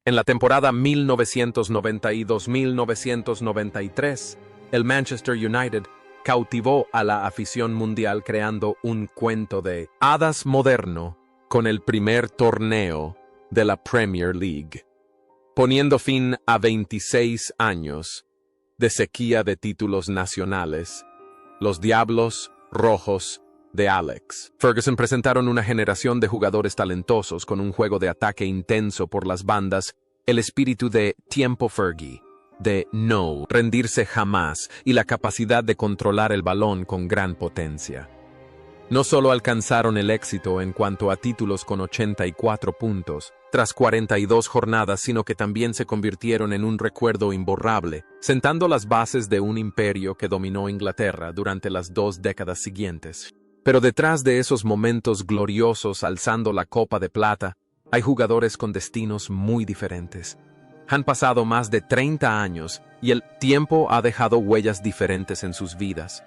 En la temporada 1992-1993, el Manchester United cautivó a la afición mundial creando un cuento de hadas moderno con el primer torneo de la Premier League, poniendo fin a 26 años de sequía de títulos nacionales. Los Diablos Rojos de Alex Ferguson presentaron una generación de jugadores talentosos con un juego de ataque intenso por las bandas, el espíritu de tiempo Fergie, de no rendirse jamás y la capacidad de controlar el balón con gran potencia. No solo alcanzaron el éxito en cuanto a títulos con 84 puntos tras 42 jornadas, sino que también se convirtieron en un recuerdo imborrable, sentando las bases de un imperio que dominó Inglaterra durante las 2 décadas siguientes. Pero detrás de esos momentos gloriosos alzando la copa de plata, hay jugadores con destinos muy diferentes. Han pasado más de 30 años y el tiempo ha dejado huellas diferentes en sus vidas.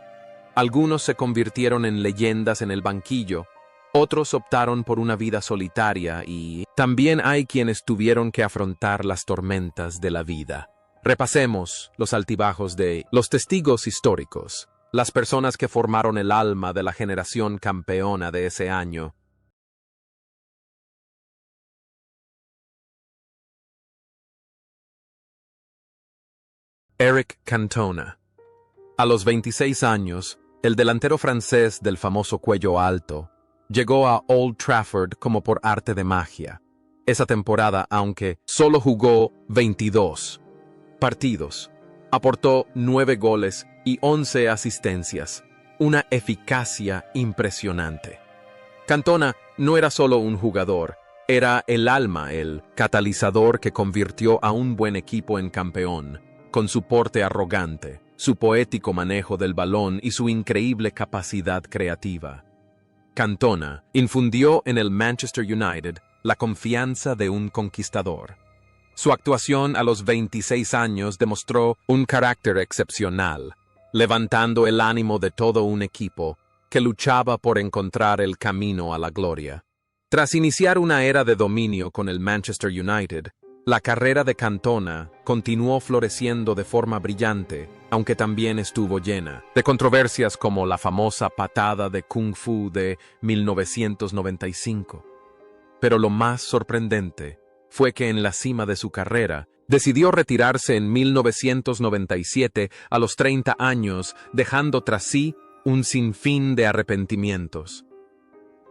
Algunos se convirtieron en leyendas en el banquillo, otros optaron por una vida solitaria y también hay quienes tuvieron que afrontar las tormentas de la vida. Repasemos los altibajos de los testigos históricos, las personas que formaron el alma de la generación campeona de ese año. Eric Cantona. A los 26 años, el delantero francés del famoso cuello alto llegó a Old Trafford como por arte de magia. Esa temporada, aunque solo jugó 22 partidos, aportó 9 goles y 11 asistencias, una eficacia impresionante. Cantona no era solo un jugador, era el alma, el catalizador que convirtió a un buen equipo en campeón, con su porte arrogante, su poético manejo del balón y su increíble capacidad creativa. Cantona infundió en el Manchester United la confianza de un conquistador. Su actuación a los 26 años demostró un carácter excepcional, levantando el ánimo de todo un equipo que luchaba por encontrar el camino a la gloria. Tras iniciar una era de dominio con el Manchester United, la carrera de Cantona continuó floreciendo de forma brillante, aunque también estuvo llena de controversias como la famosa patada de Kung Fu de 1995. Pero lo más sorprendente fue que en la cima de su carrera decidió retirarse en 1997 a los 30 años, dejando tras sí un sinfín de arrepentimientos.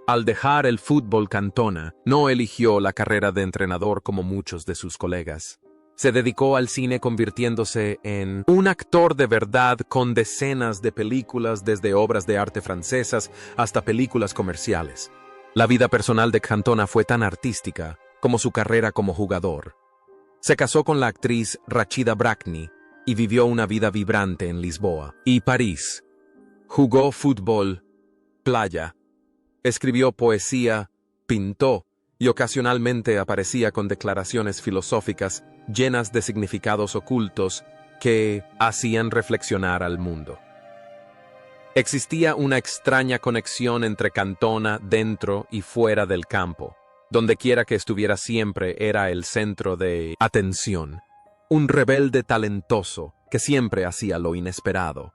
Al dejar el fútbol, Cantona no eligió la carrera de entrenador como muchos de sus colegas. Se dedicó al cine convirtiéndose en un actor de verdad con decenas de películas, desde obras de arte francesas hasta películas comerciales. La vida personal de Cantona fue tan artística como su carrera como jugador. Se casó con la actriz Rachida Brakni y vivió una vida vibrante en Lisboa y París. Jugó fútbol, playa, escribió poesía, pintó y ocasionalmente aparecía con declaraciones filosóficas llenas de significados ocultos que hacían reflexionar al mundo. Existía una extraña conexión entre Cantona dentro y fuera del campo. Donde quiera que estuviera siempre era el centro de atención. Un rebelde talentoso que siempre hacía lo inesperado.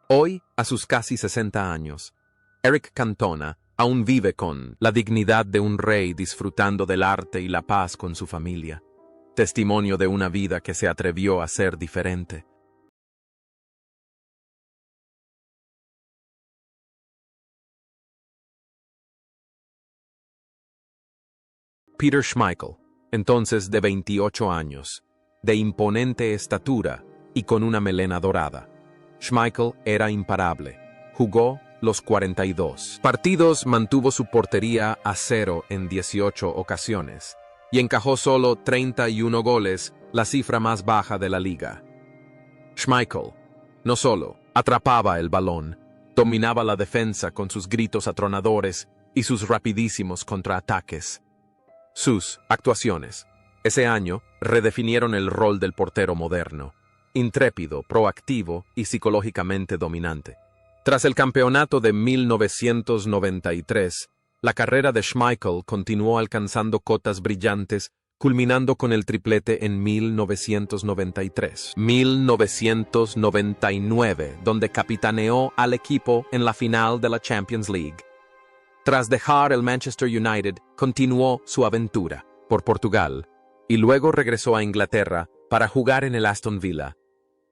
Hoy, a sus casi 60 años, Eric Cantona aún vive con la dignidad de un rey, disfrutando del arte y la paz con su familia. Testimonio de una vida que se atrevió a ser diferente. Peter Schmeichel, entonces de 28 años, de imponente estatura y con una melena dorada. Schmeichel era imparable. Jugó los 42 partidos, mantuvo su portería a 0 en 18 ocasiones y encajó solo 31 goles, la cifra más baja de la liga. Schmeichel no solo atrapaba el balón, dominaba la defensa con sus gritos atronadores y sus rapidísimos contraataques. Sus actuaciones ese año redefinieron el rol del portero moderno, intrépido, proactivo y psicológicamente dominante. Tras el campeonato de 1993, la carrera de Schmeichel continuó alcanzando cotas brillantes culminando con el triplete en 1993. 1999, donde capitaneó al equipo en la final de la Champions League. Tras dejar el Manchester United, continuó su aventura por Portugal y luego regresó a Inglaterra para jugar en el Aston Villa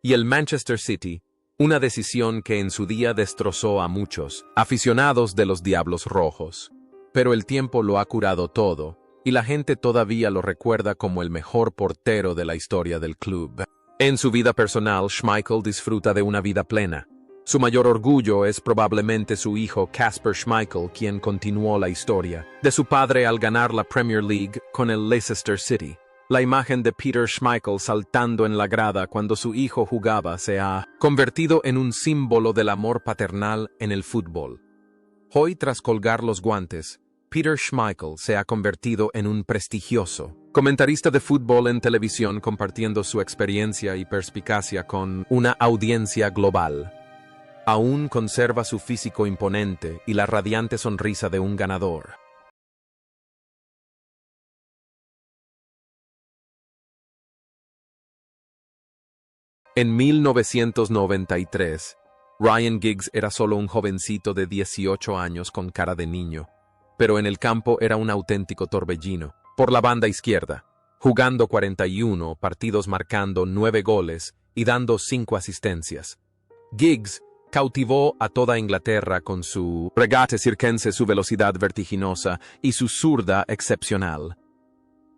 y el Manchester City, una decisión que en su día destrozó a muchos aficionados de los Diablos Rojos. Pero el tiempo lo ha curado todo y la gente todavía lo recuerda como el mejor portero de la historia del club. En su vida personal, Schmeichel disfruta de una vida plena. Su mayor orgullo es probablemente su hijo Kasper Schmeichel, quien continuó la historia de su padre al ganar la Premier League con el Leicester City. La imagen de Peter Schmeichel saltando en la grada cuando su hijo jugaba se ha convertido en un símbolo del amor paternal en el fútbol. Hoy, tras colgar los guantes, Peter Schmeichel se ha convertido en un prestigioso comentarista de fútbol en televisión, compartiendo su experiencia y perspicacia con una audiencia global. Aún conserva su físico imponente y la radiante sonrisa de un ganador. En 1993, Ryan Giggs era solo un jovencito de 18 años con cara de niño, pero en el campo era un auténtico torbellino. Por la banda izquierda, jugando 41 partidos, marcando 9 goles y dando 5 asistencias. Giggs cautivó a toda Inglaterra con su regate circense, su velocidad vertiginosa y su zurda excepcional.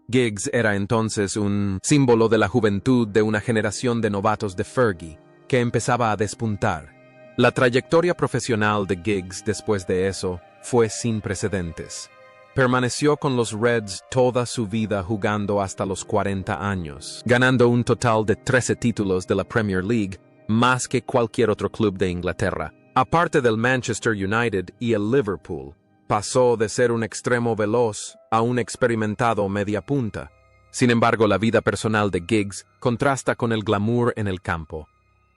Giggs era entonces un símbolo de la juventud de una generación de novatos de Fergie, que empezaba a despuntar. La trayectoria profesional de Giggs después de eso fue sin precedentes. Permaneció con los Reds toda su vida, jugando hasta los 40 años, ganando un total de 13 títulos de la Premier League, más que cualquier otro club de Inglaterra. Aparte del Manchester United y el Liverpool, pasó de ser un extremo veloz a un experimentado media punta. Sin embargo, la vida personal de Giggs contrasta con el glamour en el campo.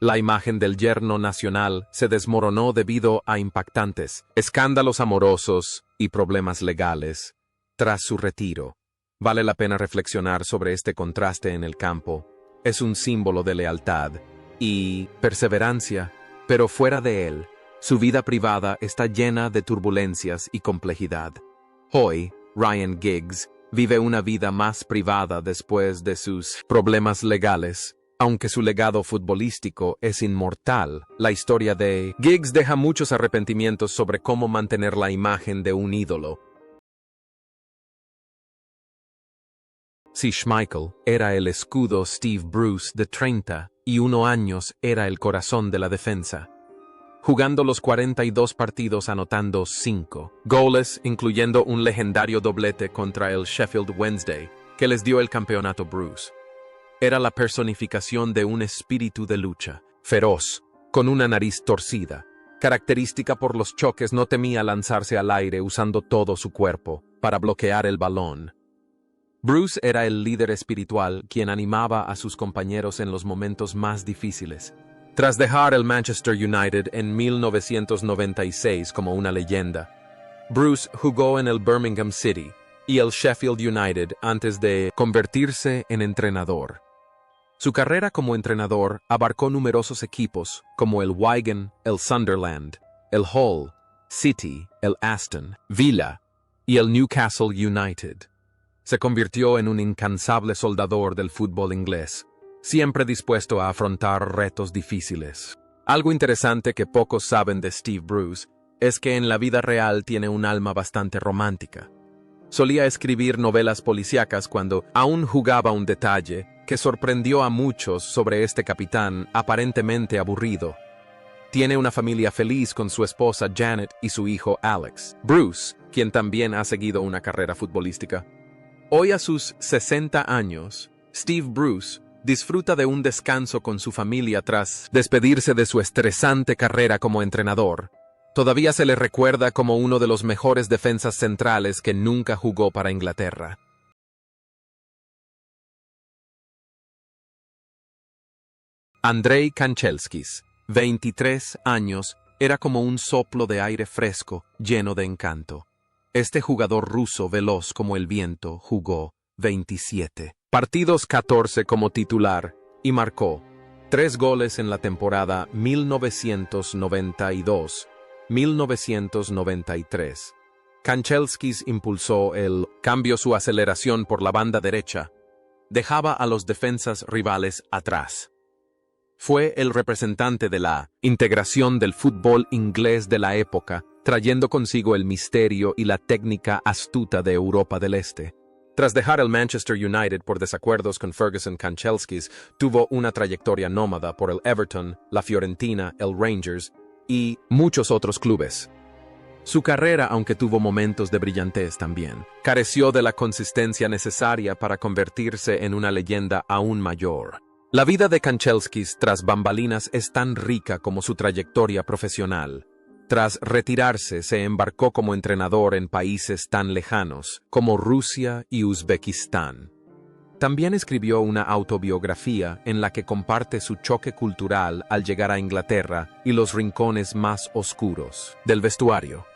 La imagen del yerno nacional se desmoronó debido a impactantes escándalos amorosos y problemas legales. Tras su retiro, vale la pena reflexionar sobre este contraste en el campo. Es un símbolo de lealtad y perseverancia, pero fuera de él, su vida privada está llena de turbulencias y complejidad. Hoy, Ryan Giggs vive una vida más privada después de sus problemas legales. Aunque su legado futbolístico es inmortal, la historia de Giggs deja muchos arrepentimientos sobre cómo mantener la imagen de un ídolo. Si Schmeichel era el escudo, Steve Bruce, de 31 años, era el corazón de la defensa. Jugando los 42 partidos, anotando 5 goles, incluyendo un legendario doblete contra el Sheffield Wednesday, que les dio el campeonato. Bruce era la personificación de un espíritu de lucha, feroz, con una nariz torcida. Característica por los choques, no temía lanzarse al aire usando todo su cuerpo para bloquear el balón. Bruce era el líder espiritual, quien animaba a sus compañeros en los momentos más difíciles. Tras dejar el Manchester United en 1996 como una leyenda, Bruce jugó en el Birmingham City y el Sheffield United antes de convertirse en entrenador. Su carrera como entrenador abarcó numerosos equipos como el Wigan, el Sunderland, el Hull City, el Aston Villa y el Newcastle United. Se convirtió en un incansable soldador del fútbol inglés, siempre dispuesto a afrontar retos difíciles. Algo interesante que pocos saben de Steve Bruce es que en la vida real tiene un alma bastante romántica. Solía escribir novelas policíacas cuando aún jugaba. Un detalle que sorprendió a muchos sobre este capitán aparentemente aburrido. Tiene una familia feliz con su esposa Janet y su hijo Alex. Bruce, quien también ha seguido una carrera futbolística. Hoy, a sus 60 años, Steve Bruce disfruta de un descanso con su familia tras despedirse de su estresante carrera como entrenador. Todavía se le recuerda como uno de los mejores defensas centrales que nunca jugó para Inglaterra. Andrei Kanchelskis, 23 años, era como un soplo de aire fresco, lleno de encanto. Este jugador ruso, veloz como el viento, jugó 27 partidos, 14 como titular, y marcó 3 goles en la temporada 1992-1993. Kanchelskis impulsó el cambio, su aceleración por la banda derecha dejaba a los defensas rivales atrás. Fue el representante de la integración del fútbol inglés de la época, trayendo consigo el misterio y la técnica astuta de Europa del Este. Tras dejar el Manchester United por desacuerdos con Ferguson, Kanchelskis tuvo una trayectoria nómada por el Everton, la Fiorentina, el Rangers y muchos otros clubes. Su carrera, aunque tuvo momentos de brillantez también, careció de la consistencia necesaria para convertirse en una leyenda aún mayor. La vida de Kanchelskis tras bambalinas es tan rica como su trayectoria profesional. Tras retirarse, se embarcó como entrenador en países tan lejanos como Rusia y Uzbekistán. También escribió una autobiografía en la que comparte su choque cultural al llegar a Inglaterra y los rincones más oscuros del vestuario.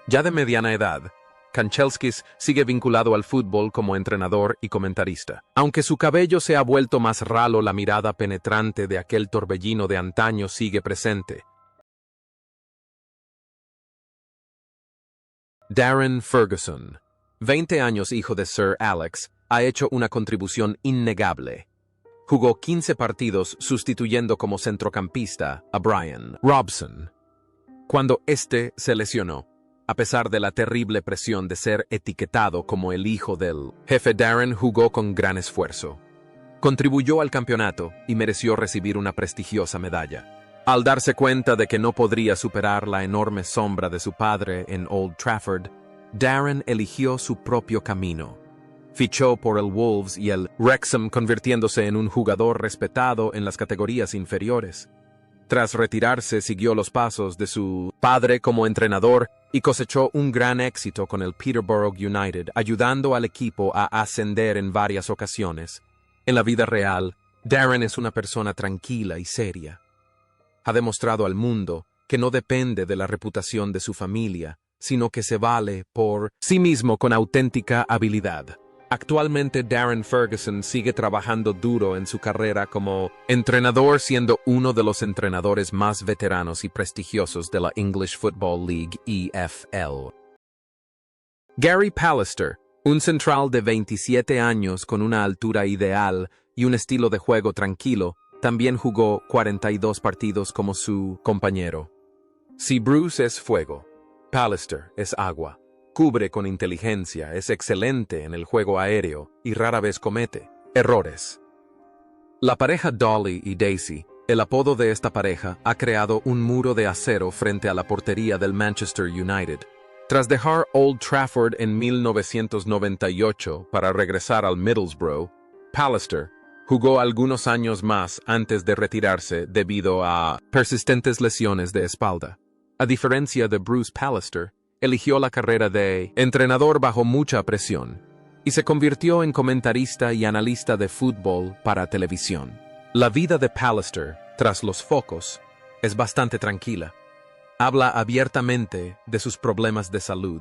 Ya de mediana edad, Kanchelskis sigue vinculado al fútbol como entrenador y comentarista. Aunque su cabello se ha vuelto más ralo, la mirada penetrante de aquel torbellino de antaño sigue presente. Darren Ferguson, 20 años, hijo de Sir Alex, ha hecho una contribución innegable. Jugó 15 partidos sustituyendo como centrocampista a Brian Robson cuando éste se lesionó. A pesar de la terrible presión de ser etiquetado como el hijo del jefe, Darren jugó con gran esfuerzo. Contribuyó al campeonato y mereció recibir una prestigiosa medalla. Al darse cuenta de que no podría superar la enorme sombra de su padre en Old Trafford, Darren eligió su propio camino. Fichó por el Wolves y el Wrexham, convirtiéndose en un jugador respetado en las categorías inferiores. Tras retirarse, siguió los pasos de su padre como entrenador y cosechó un gran éxito con el Peterborough United, ayudando al equipo a ascender en varias ocasiones. En la vida real, Darren es una persona tranquila y seria. Ha demostrado al mundo que no depende de la reputación de su familia, sino que se vale por sí mismo con auténtica habilidad. Actualmente Darren Ferguson sigue trabajando duro en su carrera como entrenador, siendo uno de los entrenadores más veteranos y prestigiosos de la English Football League (EFL). Gary Pallister, un central de 27 años con una altura ideal y un estilo de juego tranquilo, también jugó 42 partidos como su compañero. Si Bruce es fuego, Pallister es agua. Cubre con inteligencia, es excelente en el juego aéreo y rara vez comete errores. La pareja Dolly y Daisy, el apodo de esta pareja, ha creado un muro de acero frente a la portería del Manchester United. Tras dejar Old Trafford en 1998 para regresar al Middlesbrough, Pallister jugó algunos años más antes de retirarse debido a persistentes lesiones de espalda. A diferencia de Bruce Pallister, eligió la carrera de entrenador bajo mucha presión y se convirtió en comentarista y analista de fútbol para televisión. La vida de Pallister, tras los focos, es bastante tranquila. Habla abiertamente de sus problemas de salud,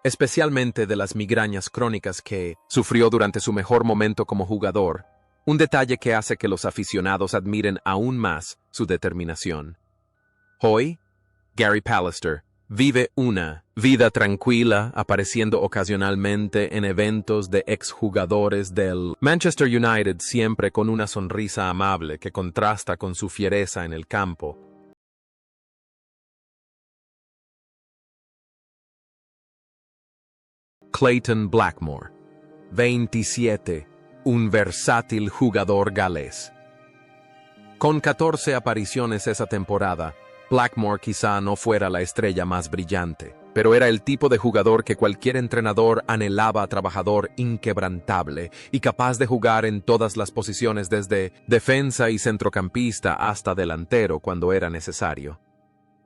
especialmente de las migrañas crónicas que sufrió durante su mejor momento como jugador, un detalle que hace que los aficionados admiren aún más su determinación. Hoy, Gary Pallister vive una vida tranquila, apareciendo ocasionalmente en eventos de exjugadores del Manchester United, siempre con una sonrisa amable que contrasta con su fiereza en el campo. Clayton Blackmore, 27, un versátil jugador galés. Con 14 apariciones esa temporada, Blackmore quizá no fuera la estrella más brillante, pero era el tipo de jugador que cualquier entrenador anhelaba, trabajador inquebrantable y capaz de jugar en todas las posiciones desde defensa y centrocampista hasta delantero cuando era necesario.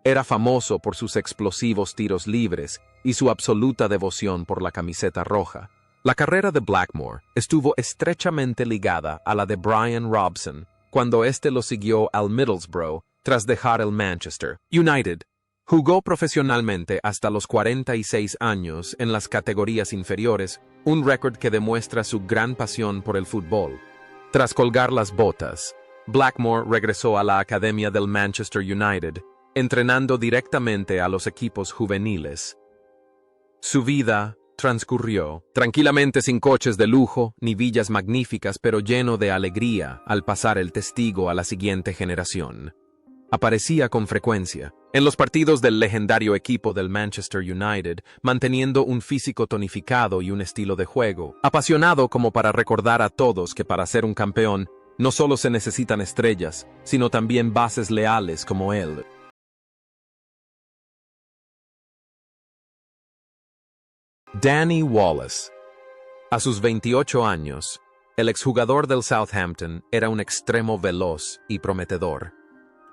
Era famoso por sus explosivos tiros libres y su absoluta devoción por la camiseta roja. La carrera de Blackmore estuvo estrechamente ligada a la de Brian Robson cuando éste lo siguió al Middlesbrough tras dejar el Manchester United. Jugó profesionalmente hasta los 46 años en las categorías inferiores, un récord que demuestra su gran pasión por el fútbol. Tras colgar las botas, Blackmore regresó a la academia del Manchester United, entrenando directamente a los equipos juveniles. Su vida transcurrió tranquilamente, sin coches de lujo ni villas magníficas, pero lleno de alegría al pasar el testigo a la siguiente generación. Aparecía con frecuencia en los partidos del legendario equipo del Manchester United, manteniendo un físico tonificado y un estilo de juego apasionado, como para recordar a todos que para ser un campeón no solo se necesitan estrellas, sino también bases leales como él. Danny Wallace. A sus 28 años, el exjugador del Southampton era un extremo veloz y prometedor.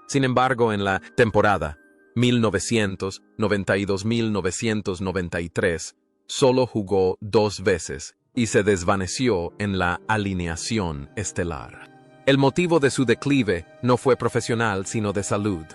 Sin embargo, en la temporada 1992-1993, solo jugó 2 veces y se desvaneció en la alineación estelar. El motivo de su declive no fue profesional, sino de salud.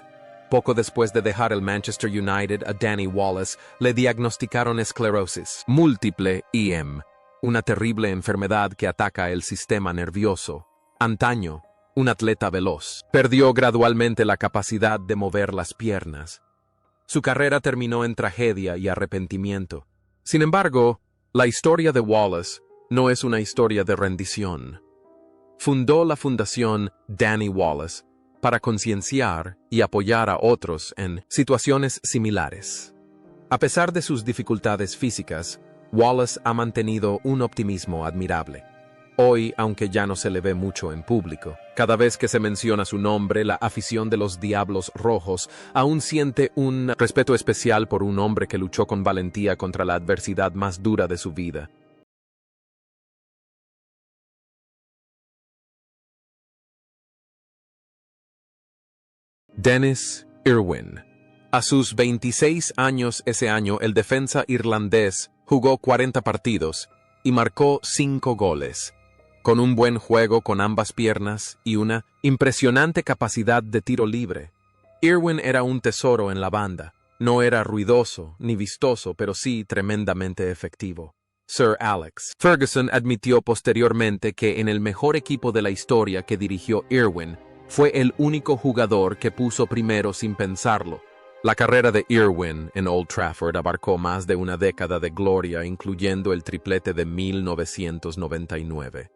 Poco después de dejar el Manchester United, a Danny Wallace le diagnosticaron esclerosis múltiple (EM), una terrible enfermedad que ataca el sistema nervioso. Antaño, un atleta veloz, perdió gradualmente la capacidad de mover las piernas. Su carrera terminó en tragedia y arrepentimiento. Sin embargo, la historia de Wallace no es una historia de rendición. Fundó la fundación Danny Wallace para concienciar y apoyar a otros en situaciones similares. A pesar de sus dificultades físicas, Wallace ha mantenido un optimismo admirable. Hoy, aunque ya no se le ve mucho en público, cada vez que se menciona su nombre, la afición de los Diablos Rojos aún siente un respeto especial por un hombre que luchó con valentía contra la adversidad más dura de su vida. Dennis Irwin. A sus 26 años ese año, el defensa irlandés jugó 40 partidos y marcó 5 goles. Con un buen juego con ambas piernas y una impresionante capacidad de tiro libre. Irwin era un tesoro en la banda. No era ruidoso ni vistoso, pero sí tremendamente efectivo. Sir Alex Ferguson admitió posteriormente que en el mejor equipo de la historia que dirigió Irwin, fue el único jugador que puso primero sin pensarlo. La carrera de Irwin en Old Trafford abarcó más de una década de gloria, incluyendo el triplete de 1999.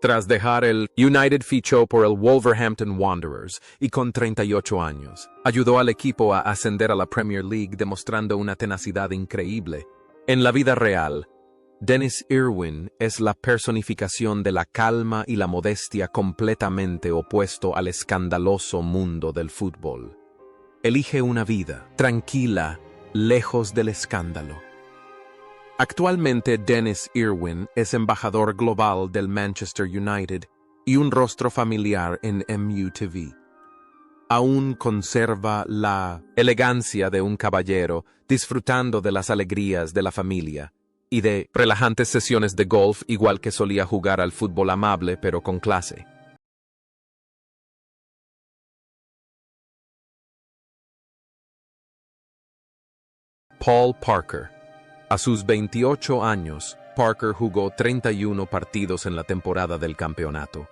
Tras dejar el United, fichó por el Wolverhampton Wanderers y con 38 años, ayudó al equipo a ascender a la Premier League, demostrando una tenacidad increíble. En la vida real, Dennis Irwin es la personificación de la calma y la modestia, completamente opuesto al escandaloso mundo del fútbol. Elige una vida tranquila, lejos del escándalo. Actualmente, Dennis Irwin es embajador global del Manchester United y un rostro familiar en MUTV. Aún conserva la elegancia de un caballero, disfrutando de las alegrías de la familia y de relajantes sesiones de golf, igual que solía jugar al fútbol amable pero con clase. Paul Parker. A sus 28 años, Parker jugó 31 partidos en la temporada del campeonato.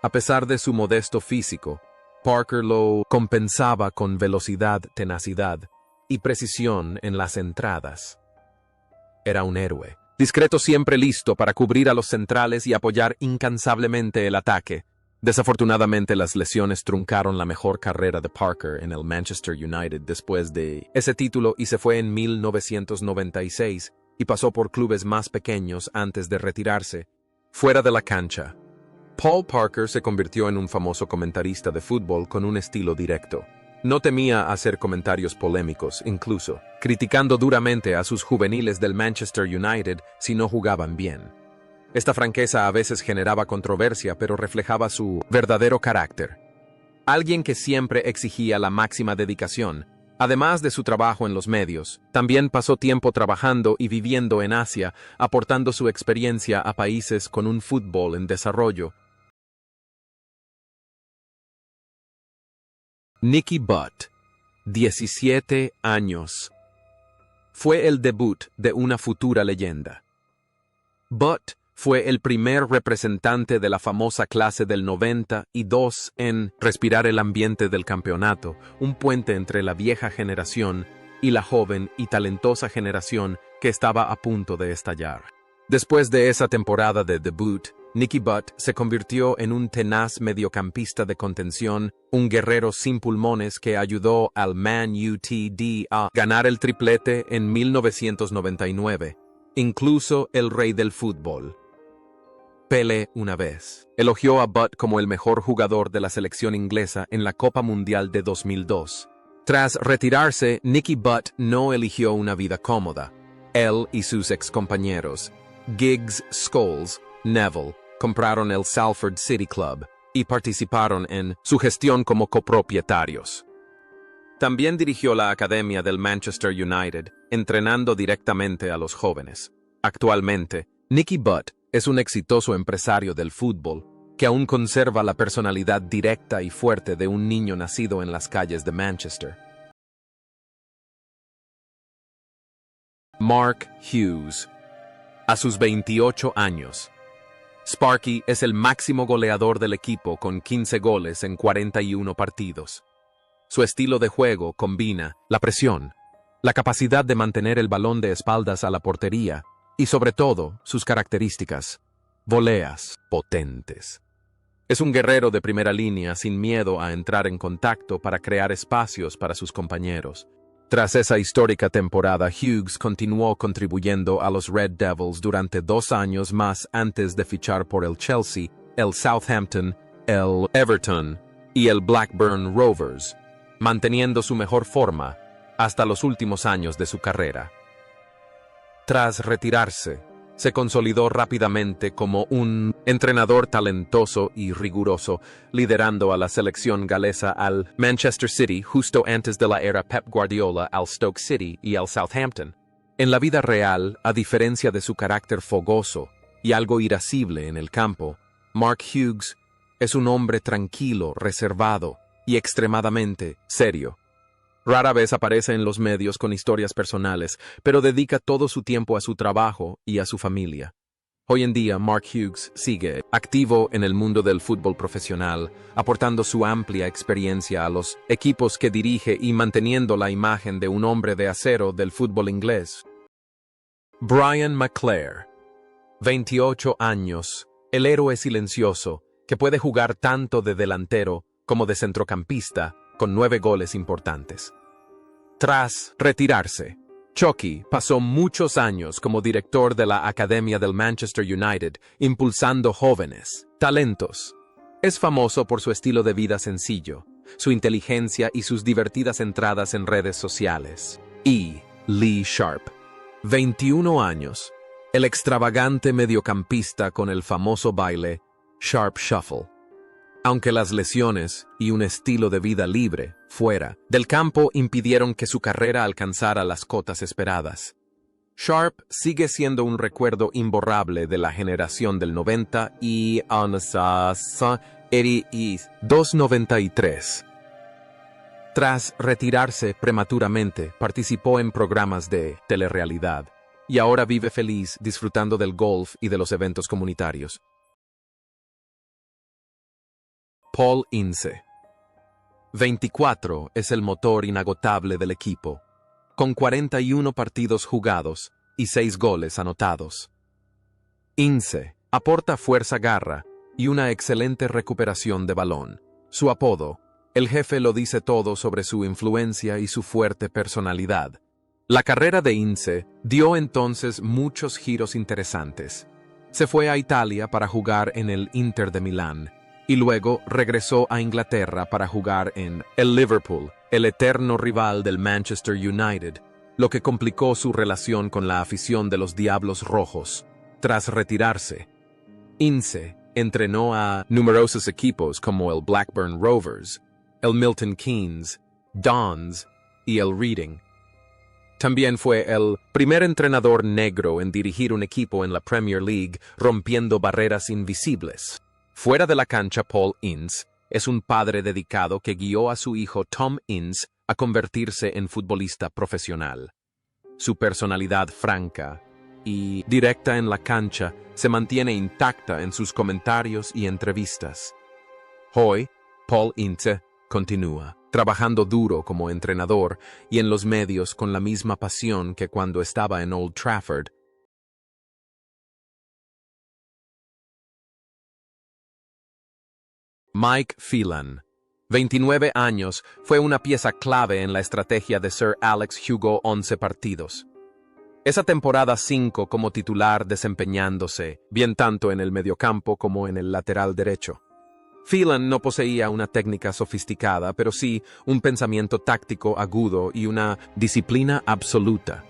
A pesar de su modesto físico, Parker lo compensaba con velocidad, tenacidad y precisión en las entradas. Era un héroe, discreto, siempre listo para cubrir a los centrales y apoyar incansablemente el ataque. Desafortunadamente, las lesiones truncaron la mejor carrera de Parker en el Manchester United después de ese título, y se fue en 1996 y pasó por clubes más pequeños antes de retirarse. Fuera de la cancha, Paul Parker se convirtió en un famoso comentarista de fútbol con un estilo directo. No temía hacer comentarios polémicos, incluso criticando duramente a sus juveniles del Manchester United si no jugaban bien. Esta franqueza a veces generaba controversia, pero reflejaba su verdadero carácter. Alguien que siempre exigía la máxima dedicación. Además de su trabajo en los medios, también pasó tiempo trabajando y viviendo en Asia, aportando su experiencia a países con un fútbol en desarrollo. Nicky Butt, 17 años. Fue el debut de una futura leyenda. Butt fue el primer representante de la famosa clase del 92 en respirar el ambiente del campeonato, un puente entre la vieja generación y la joven y talentosa generación que estaba a punto de estallar. Después de esa temporada de debut, Nicky Butt se convirtió en un tenaz mediocampista de contención, un guerrero sin pulmones que ayudó al Man Utd a ganar el triplete en 1999, incluso el rey del fútbol. Pelé, una vez, elogió a Butt como el mejor jugador de la selección inglesa en la Copa Mundial de 2002. Tras retirarse, Nicky Butt no eligió una vida cómoda. Él y sus excompañeros, Giggs Scholes, Neville, compraron el Salford City Club y participaron en su gestión como copropietarios. También dirigió la academia del Manchester United, entrenando directamente a los jóvenes. Actualmente, Nicky Butt es un exitoso empresario del fútbol que aún conserva la personalidad directa y fuerte de un niño nacido en las calles de Manchester. Mark Hughes. A sus 28 años, Sparky es el máximo goleador del equipo con 15 goles en 41 partidos. Su estilo de juego combina la presión, la capacidad de mantener el balón de espaldas a la portería y sobre todo sus características, voleas potentes. Es un guerrero de primera línea sin miedo a entrar en contacto para crear espacios para sus compañeros. Tras esa histórica temporada, Hughes continuó contribuyendo a los Red Devils durante 2 años más antes de fichar por el Chelsea, el Southampton, el Everton y el Blackburn Rovers, manteniendo su mejor forma hasta los últimos años de su carrera. Tras retirarse, se consolidó rápidamente como un entrenador talentoso y riguroso, liderando a la selección galesa al Manchester City justo antes de la era Pep Guardiola al Stoke City y al Southampton. En la vida real, a diferencia de su carácter fogoso y algo irascible en el campo, Mark Hughes es un hombre tranquilo, reservado y extremadamente serio. Rara vez aparece en los medios con historias personales, pero dedica todo su tiempo a su trabajo y a su familia. Hoy en día, Mark Hughes sigue activo en el mundo del fútbol profesional, aportando su amplia experiencia a los equipos que dirige y manteniendo la imagen de un hombre de acero del fútbol inglés. Brian McClair. 28 años, el héroe silencioso, que puede jugar tanto de delantero como de centrocampista, con 9 goles importantes. Tras retirarse, Chucky pasó muchos años como director de la Academia del Manchester United, impulsando jóvenes talentos. Es famoso por su estilo de vida sencillo, su inteligencia y sus divertidas entradas en redes sociales. E. Lee Sharp. 21 años, el extravagante mediocampista con el famoso baile Sharp Shuffle. Aunque las lesiones y un estilo de vida libre, fuera del campo, impidieron que su carrera alcanzara las cotas esperadas, Sharp sigue siendo un recuerdo imborrable de la generación del 90 y 293. Tras retirarse prematuramente, participó en programas de telerrealidad y ahora vive feliz disfrutando del golf y de los eventos comunitarios. Paul Ince. 24 es el motor inagotable del equipo, con 41 partidos jugados y 6 goles anotados. Ince aporta fuerza, garra y una excelente recuperación de balón. Su apodo, el jefe, lo dice todo sobre su influencia y su fuerte personalidad. La carrera de Ince dio entonces muchos giros interesantes. Se fue a Italia para jugar en el Inter de Milán, y luego regresó a Inglaterra para jugar en el Liverpool, el eterno rival del Manchester United, lo que complicó su relación con la afición de los Diablos Rojos. Tras retirarse, Ince entrenó a numerosos equipos como el Blackburn Rovers, el Milton Keynes, Dons y el Reading. También fue el primer entrenador negro en dirigir un equipo en la Premier League, rompiendo barreras invisibles. Fuera de la cancha, Paul Ince es un padre dedicado que guió a su hijo Tom Ince a convertirse en futbolista profesional. Su personalidad franca y directa en la cancha, se mantiene intacta en sus comentarios y entrevistas. Hoy, Paul Ince continúa, trabajando duro como entrenador y en los medios con la misma pasión que cuando estaba en Old Trafford. Mike Phelan, 29 años, fue una pieza clave en la estrategia de Sir Alex. Jugó 11 partidos. Esa temporada 5 como titular, desempeñándose bien tanto en el mediocampo como en el lateral derecho. Phelan no poseía una técnica sofisticada, pero sí un pensamiento táctico agudo y una disciplina absoluta.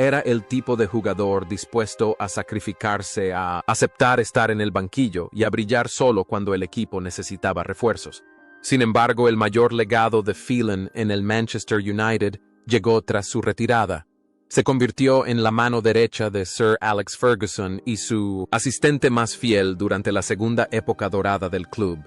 Era el tipo de jugador dispuesto a sacrificarse, a aceptar estar en el banquillo y a brillar solo cuando el equipo necesitaba refuerzos. Sin embargo, el mayor legado de Phelan en el Manchester United llegó tras su retirada. Se convirtió en la mano derecha de Sir Alex Ferguson y su asistente más fiel durante la segunda época dorada del club.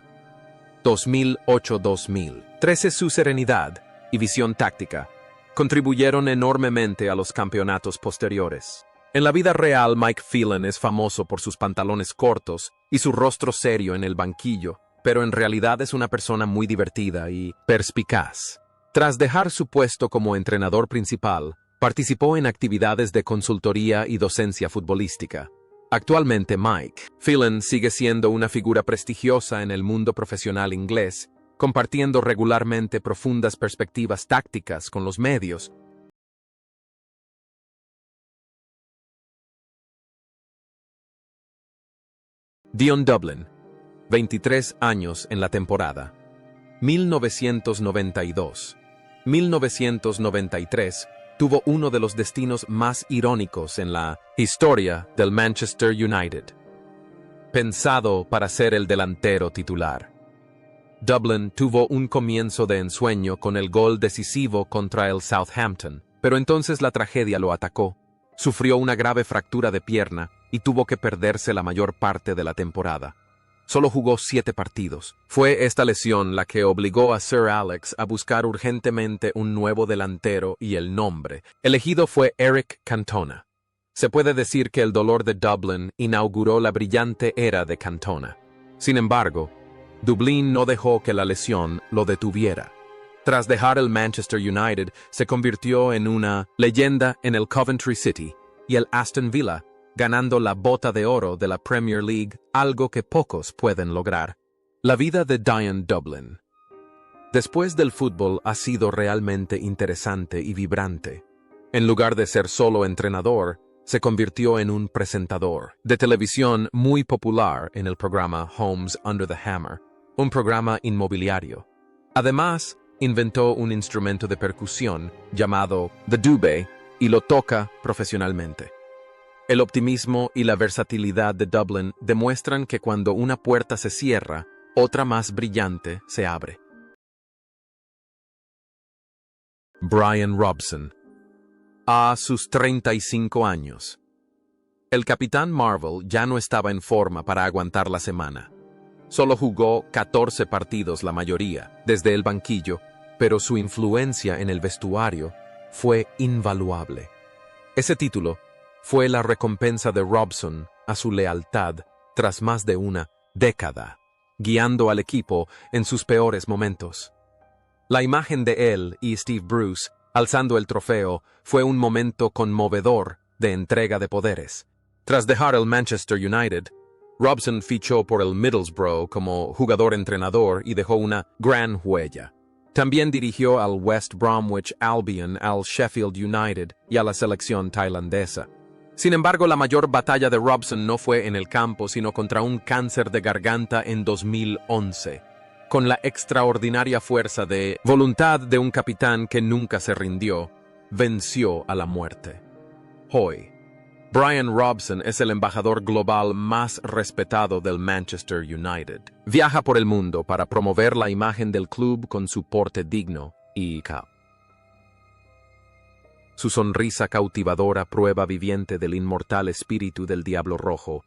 2008-2013. Su serenidad y visión táctica contribuyeron enormemente a los campeonatos posteriores. En la vida real, Mike Phelan es famoso por sus pantalones cortos y su rostro serio en el banquillo, pero en realidad es una persona muy divertida y perspicaz. Tras dejar su puesto como entrenador principal, participó en actividades de consultoría y docencia futbolística. Actualmente, Mike Phelan sigue siendo una figura prestigiosa en el mundo profesional inglés, compartiendo regularmente profundas perspectivas tácticas con los medios. Dion Dublin, 23 años en la temporada 1992-1993, tuvo uno de los destinos más irónicos en la historia del Manchester United. Pensado para ser el delantero titular, Dublin tuvo un comienzo de ensueño con el gol decisivo contra el Southampton, pero entonces la tragedia lo atacó. Sufrió una grave fractura de pierna y tuvo que perderse la mayor parte de la temporada. Solo jugó 7 partidos. Fue esta lesión la que obligó a Sir Alex a buscar urgentemente un nuevo delantero y el nombre elegido fue Eric Cantona. Se puede decir que el dolor de Dublin inauguró la brillante era de Cantona. Sin embargo, Dublin no dejó que la lesión lo detuviera. Tras dejar el Manchester United, se convirtió en una leyenda en el Coventry City y el Aston Villa, ganando la Bota de Oro de la Premier League, algo que pocos pueden lograr. La vida de Dion Dublin. Después del fútbol ha sido realmente interesante y vibrante. En lugar de ser solo entrenador, se convirtió en un presentador de televisión muy popular en el programa Homes Under the Hammer, un programa inmobiliario. Además, inventó un instrumento de percusión llamado the dube y lo toca profesionalmente. El optimismo y la versatilidad de Dublin demuestran que cuando una puerta se cierra, otra más brillante se abre. Brian Robson. A sus 35 años. El Capitán Marvel ya no estaba en forma para aguantar la semana. Solo jugó 14 partidos, la mayoría, desde el banquillo, pero su influencia en el vestuario fue invaluable. Ese título fue la recompensa de Robson a su lealtad tras más de una década, guiando al equipo en sus peores momentos. La imagen de él y Steve Bruce alzando el trofeo fue un momento conmovedor de entrega de poderes. Tras dejar el Manchester United, Robson fichó por el Middlesbrough como jugador-entrenador y dejó una gran huella. También dirigió al West Bromwich Albion, al Sheffield United y a la selección tailandesa. Sin embargo, la mayor batalla de Robson no fue en el campo, sino contra un cáncer de garganta en 2011. Con la extraordinaria fuerza de voluntad de un capitán que nunca se rindió, venció a la muerte. Hoy, Brian Robson es el embajador global más respetado del Manchester United. Viaja por el mundo para promover la imagen del club con su porte digno y cap. Su sonrisa cautivadora, prueba viviente del inmortal espíritu del Diablo Rojo,